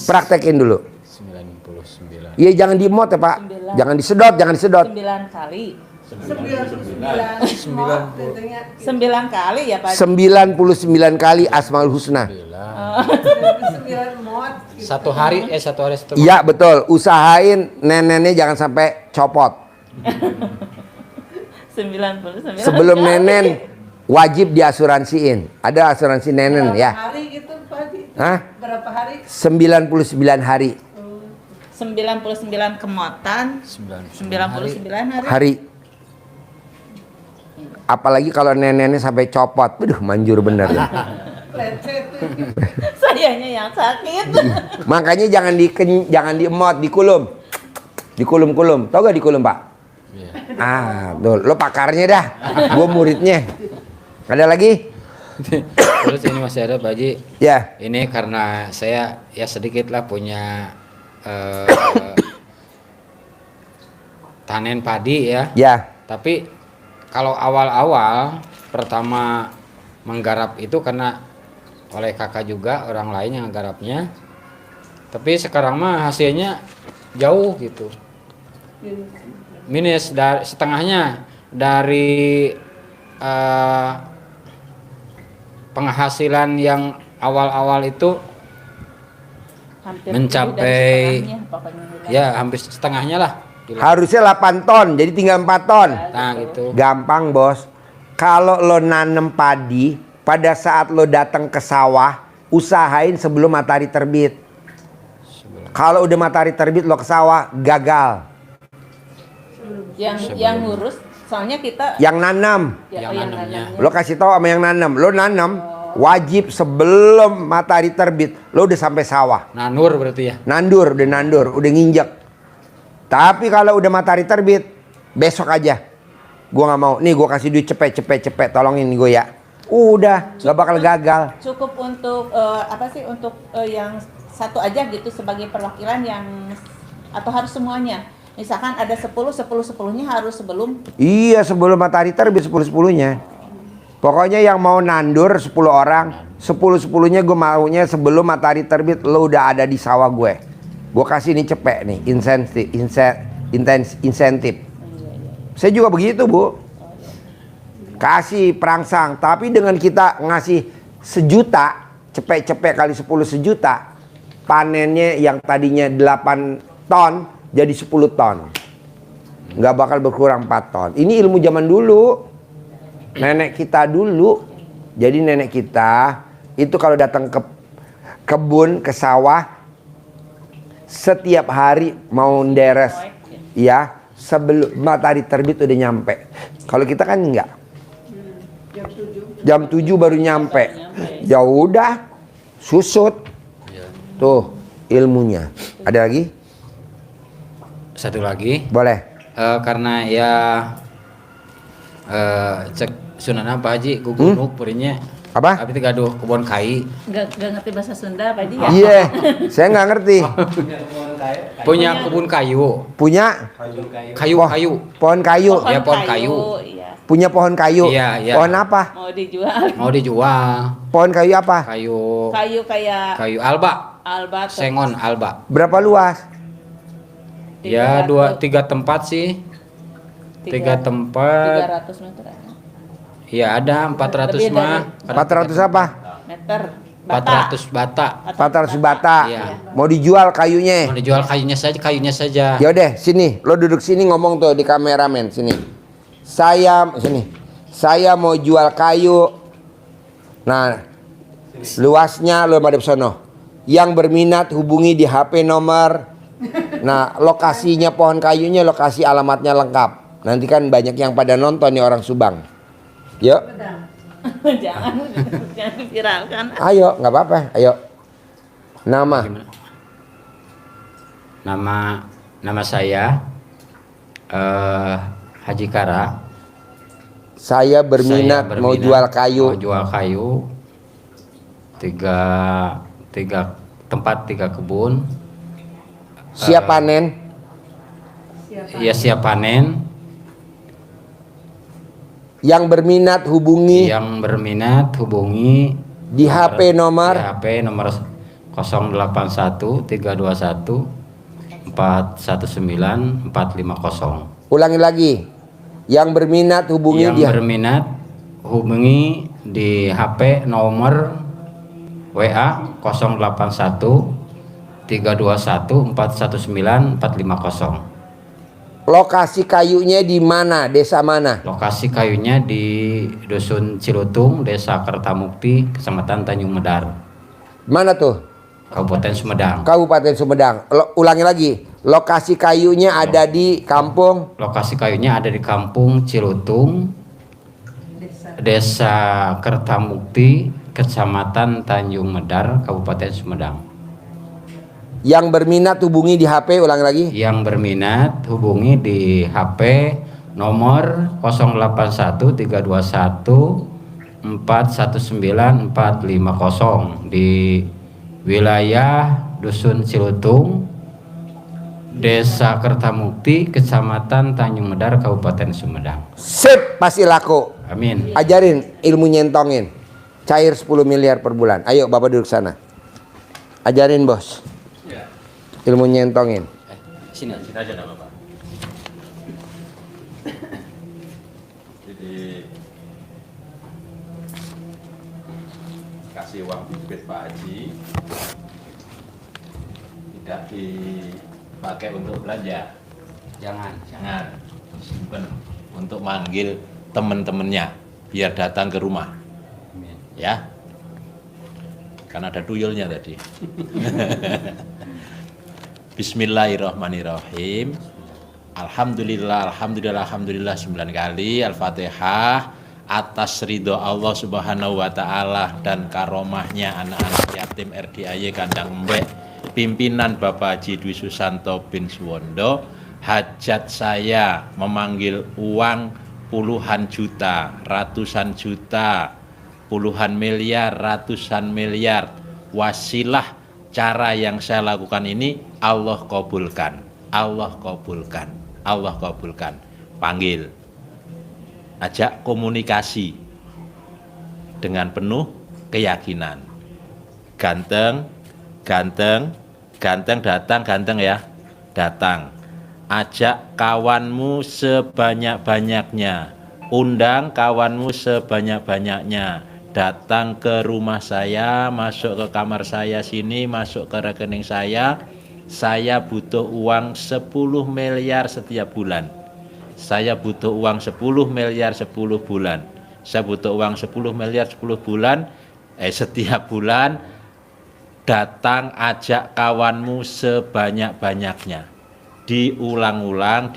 Praktekin dulu.
99.
Iya jangan di-emot ya Pak. Jangan disedot.
9 kali.
99 tentunya
9 kali ya Pak.
99 kali Asmaul Husna.
99 mod gitu.
Satu hari satu.
Iya betul. Usahain nenennya jangan sampai copot.
99.
Sebelum nenen wajib diasuransiin. Ada asuransi nenen
Berapa
ya.
hari gitu Pak Haji?
Hah?
Berapa hari?
99 hari.
99 kemotan, 99 hari.
Hari. Apalagi kalau neneknya sampai copot. Waduh, manjur bener.
Lecet.
Sayanya yang sakit.
Makanya jangan diemot, dikulum. Dikulum-kulum. Tahu gak dikulum, Pak?
Iya.
Tuh, lo pakarnya dah. Gue muridnya. Ada lagi?
Terus ini masih ada Pak Haji.
Ya.
Ini karena saya ya sedikit lah punya tanen padi ya.
Ya.
Tapi kalau awal-awal pertama menggarap itu karena oleh kakak juga orang lain yang garapnya. Tapi sekarang mah hasilnya jauh gitu. Minus dari setengahnya dari penghasilan yang awal-awal itu
Hampir
mencapai
lebih dari setengahnya, pokoknya bilang.
ya hampir setengahnya lah.
Harusnya 8 ton, jadi tinggal 4 ton.
Nah gitu.
Gampang, Bos. Kalau lo nanem padi, pada saat lo datang ke sawah, usahain sebelum matahari terbit. Kalau udah matahari terbit lo ke sawah, gagal.
Yang ngurus, soalnya kita
Yang nanam,
Yang nanamnya.
lo kasih tahu sama yang nanam. Lo nanam wajib sebelum matahari terbit, lo udah sampai sawah.
Nanur berarti ya.
Nandur, udah nginjek. Tapi kalau udah matahari terbit, besok aja. Gua nggak mau. Nih gua kasih duit cepet, tolongin gue ya. Udah, nggak bakal gagal.
cukup untuk untuk yang satu aja gitu sebagai perwakilan yang atau harus semuanya. Misalkan ada 10-10-10-nya harus sebelum
Iya, sebelum matahari terbit 10-10-nya. Pokoknya yang mau nandur 10 orang, 10-10-nya gue maunya sebelum matahari terbit lo udah ada di sawah gue. Gue kasih ini cepet nih, insentif. Saya juga begitu, Bu. Kasih perangsang, tapi dengan kita ngasih 1 juta, cepet kali 10 1 juta, panennya yang tadinya 8 ton jadi 10 ton. Nggak bakal berkurang 4 ton. Ini ilmu zaman dulu. Nenek kita dulu. Jadi nenek kita itu kalau datang ke kebun, ke sawah, setiap hari mau nderes, ya sebelum matahari terbit udah nyampe. Kalau kita kan enggak. Jam 7 baru nyampe. Ya udah, susut. Tuh ilmunya. Ada lagi?
Satu lagi.
Boleh.
Karena ya cek Sunan Pak Haji gugunuk purinya.
Apa?
Tapi gaduh kebun kai.
nggak ngerti bahasa Sunda Pak Haji ya.
Iya, saya nggak ngerti.
Punya kebun kayu.
Punya
Kayu-kayu.
pohon kayu.
Ya, pohon kayu.
Iya.
Punya pohon kayu.
Iya, iya.
Pohon apa?
Mau dijual.
Mau dijual.
Pohon kayu apa?
Kayu
Kayu kayak
alba.
albat.
Sengon alba.
Berapa luas?
Ya 3 tempat sih. 3 tempat.
300 meter ya.
Ya ada 400
Lebih
mah.
400 apa?
Meter.
400 bata.
400 bata.
Iya.
Mau dijual kayunya.
Mau dijual kayunya saja.
Yaudah, sini. Lo duduk sini ngomong tuh di kameramen sini. Saya mau jual kayu. Nah, luasnya lo madep sono. Yang berminat hubungi di HP nomor. Nah, lokasinya pohon kayunya, lokasi alamatnya lengkap. Nanti kan banyak yang pada nonton nih orang Subang. Yuk.
jangan diviralkan.
Ayo, nggak apa-apa. Ayo. Nama.
Nama saya Haji Kara.
Saya berminat mau jual kayu.
Mau jual kayu. 3 tempat 3 kebun.
Siap panen.
Ya siap panen.
Yang berminat hubungi di HP nomor.
Di HP nomor 081 321 419 450.
Ulangi lagi. Yang berminat hubungi
hubungi di HP nomor WA 081 321 419 450.
Lokasi kayunya di mana? Desa mana?
Lokasi kayunya di Dusun Cilutung, Desa Kertamukti, Kecamatan Tanjung Medar,
Mana tuh?
Kabupaten Sumedang.
Kabupaten Sumedang. Ulangi lagi. Lokasi kayunya ada di kampung
Lokasi kayunya ada di Kampung Cilutung, Desa Kertamukti, Kecamatan Tanjung Medar, Kabupaten Sumedang.
Yang berminat hubungi di HP, ulang lagi.
Yang berminat hubungi di HP nomor 081321419450 di wilayah Dusun Cilutung, Desa Kertamukti, Kecamatan Tanjung Medar, Kabupaten Sumedang.
Sip, pasti laku.
Amin.
Ajarin ilmu nyentongin. Cair 10 miliar per bulan. Ayo Bapak duduk sana. Ajarin bos. Ilmu nyentongin.
Sini.
Sini aja enggak apa-apa. Jadi kasih uang bibit Pak Haji tidak dipakai untuk belanja.
Jangan.
Simpen untuk manggil teman-temannya biar datang ke rumah.
Amin.
Ya. Kan ada tuyulnya tadi. Bismillahirrahmanirrahim. Alhamdulillah 9 kali Al-Fatihah atas ridho Allah Subhanahu wa taala dan karomahnya anak-anak yatim RDAY Kandang Embek pimpinan Bapak Haji Dwi Susanto bin Suwondo. Hajat saya memanggil uang puluhan juta, ratusan juta, puluhan miliar, ratusan miliar. Wasilah cara yang saya lakukan ini Allah kabulkan, Allah kabulkan, Allah kabulkan. Panggil, ajak komunikasi dengan penuh keyakinan. Ganteng, ganteng, ganteng datang, ganteng ya, datang. Ajak kawanmu sebanyak-banyaknya, undang kawanmu sebanyak-banyaknya. Datang ke rumah saya, masuk ke kamar saya sini, masuk ke rekening saya butuh uang 10 miliar setiap bulan. Saya butuh uang 10 miliar 10 bulan. Saya butuh uang 10 miliar 10 bulan. Setiap bulan datang ajak kawanmu sebanyak-banyaknya. Diulang-ulang.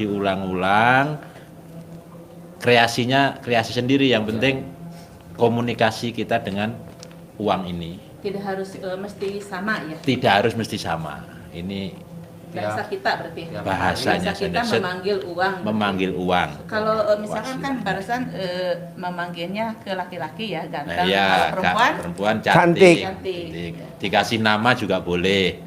Kreasi sendiri, yang penting komunikasi kita dengan uang ini.
Tidak harus mesti sama ya.
Tidak harus mesti sama. Ini
Bahasa kita berarti.
bahasanya
Bahasa kita
sendiri.
memanggil uang.
Memanggil uang.
Kalau misalkan kan barusan memanggilnya ke laki-laki ya, ganteng.
Ya,
Kalau perempuan
perempuan
Cantik.
cantik.
Dikasih nama juga boleh.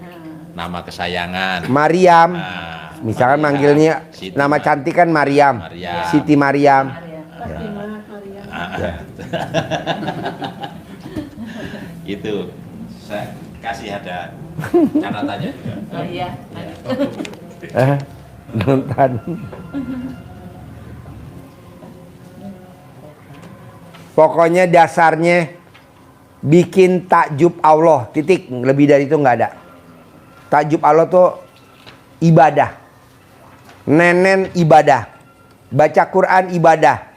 Nama kesayangan.
Mariam.
Nah,
Misalkan
Maria,
manggilnya
Siti
nama cantik kan Mariam.
Maria.
Siti Mariam.
Fatimah, Maria.
Gitu. Saya kasih ada catatannya juga.
Oh iya.
Nonton. Pokoknya dasarnya bikin takjub Allah, titik. Lebih dari itu nggak ada. Takjub Allah tuh ibadah. Nenen ibadah. Baca Quran ibadah.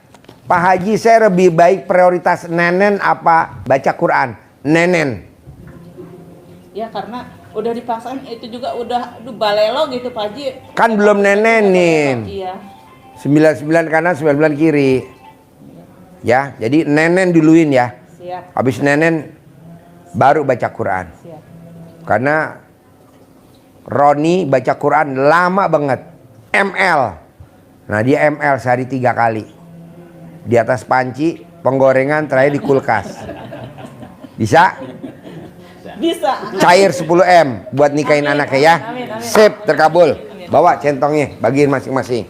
Pak Haji, saya lebih baik prioritas nenen apa baca Quran? Nenen.
Ya karena udah dipaksain itu juga udah balelo gitu Pak Haji.
Kan belum nenenin.
Iya.
99 kanan 99 kiri. Ya, jadi nenen duluin ya.
Siap.
Habis nenen baru baca Quran.
Siap.
Karena Roni baca Quran lama banget. ML. Nah dia ML sehari 3 kali. Di atas panci, penggorengan, terakhir di kulkas. Bisa?
Bisa.
Cair 10M buat nikahin anaknya ya.
Amin, amin.
Sip, terkabul. Bawa centongnya, bagiin masing-masing.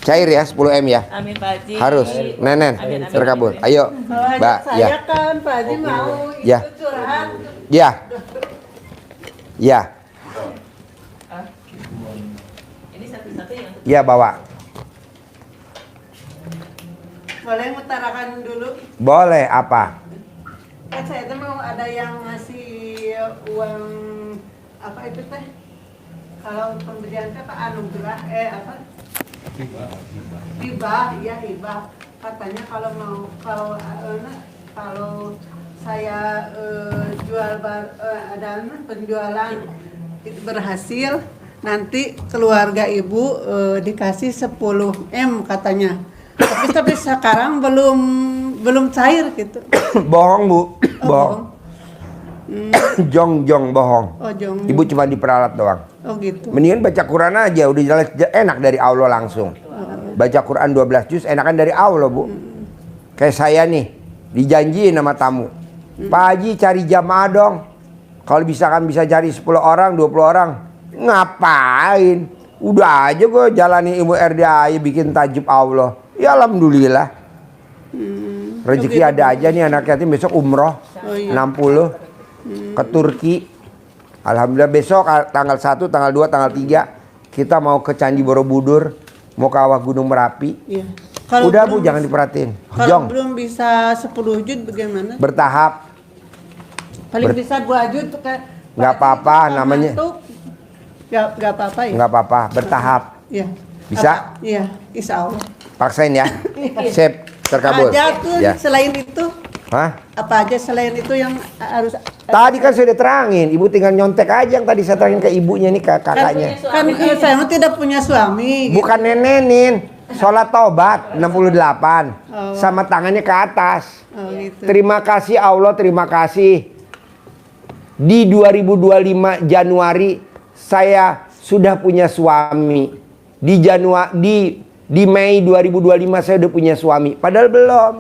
Cair ya 10M ya.
Amin Pak Haji.
Harus, nenen,
Amin, amin.
terkabul. Ayo,
Kalau
Mbak,
saya
ya.
kan Pak Haji mau
Ya.
itu curhat.
Ya. Ya,
Ini satu-satu yang
ya bawa.
Boleh mengutarakan dulu.
Boleh apa?
Kan saya tuh mau ada yang ngasih uang apa itu teh? Kalau pemberian teh Pak Anugerah apa? Hibah, iya hibah. Katanya kalau mau kalau saya jual ada penjualan itu berhasil, nanti keluarga ibu dikasih 10 M katanya. Tapi sekarang belum cair gitu.
Bohong Bu,
Oh,
bohong. Jong bohong.
Oh, jong.
Ibu cuma diperalat doang.
Oh gitu.
Mendingan baca Quran aja, udah jelas enak dari Allah langsung. Baca Quran 12 juz enakan dari Allah Bu. Kayak saya nih, dijanjiin sama tamu. Pak Haji cari jamaah dong. Kalau bisa cari 10 orang, 20 orang. Ngapain? Udah aja gue jalani ilmu RDAI bikin tajub Allah. Ya alhamdulillah. Rezeki ada aja nih anak yatim besok umroh.
Oh, iya.
60 ke Turki. Alhamdulillah besok tanggal 1, tanggal 2, tanggal 3 kita mau ke Candi Borobudur, mau ke Kawah Gunung Merapi.
Iya.
Udah Bu, jangan diperhatiin.
Kalau
Jong,
belum bisa 10 juz bagaimana?
bertahap.
Paling bisa 2 juz tuh kan.
Nggak apa-apa, namanya.
Nggak apa-apa ya?
Nggak apa-apa, bertahap.
Iya.
Bisa?
Iya, insya Allah.
Paksain ya. Sip, terkabul.
Aja tuh
Ya.
selain itu,
Hah?
apa aja selain itu yang harus
Tadi kan sudah terangin, Ibu tinggal nyontek aja yang tadi saya terangin ke ibunya nih, ke kakaknya.
kan saya mah tidak punya suami.
Bukan nenenin, sholat taubat 68 sama tangannya ke atas.
Oh, gitu.
Terima kasih Allah, terima kasih. Di 2025 Januari saya sudah punya suami. Di Mei 2025 saya udah punya suami. Padahal belum.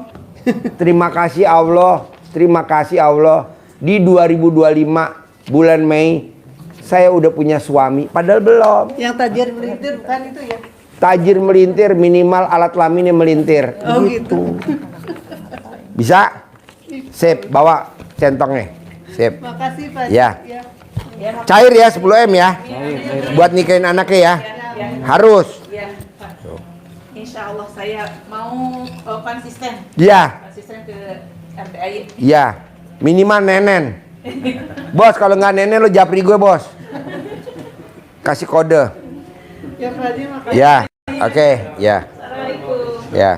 Terima kasih Allah, terima kasih Allah. Di 2025 bulan Mei saya udah punya suami. Padahal belum.
Yang tajir melintir bukan itu ya?
Tajir melintir, minimal alat kelaminnya melintir.
Oh gitu.
Bisa? Sip, bawa centongnya. Sip.
Makasih Pak.
Ya.
Ya.
Cair ya 10 M ya. Buat nikahin anaknya ya. Harus.
Ya, Pak. Insya Allah saya mau konsisten.
Iya.
Konsisten ke RDAI.
Iya. Minimal nenen. Bos, kalau nggak nenen lo japri gue, Bos. Kasih kode.
Ya Pak Haji, makasih.
Ya. Oke, ya.
Assalamualaikum.
Ya.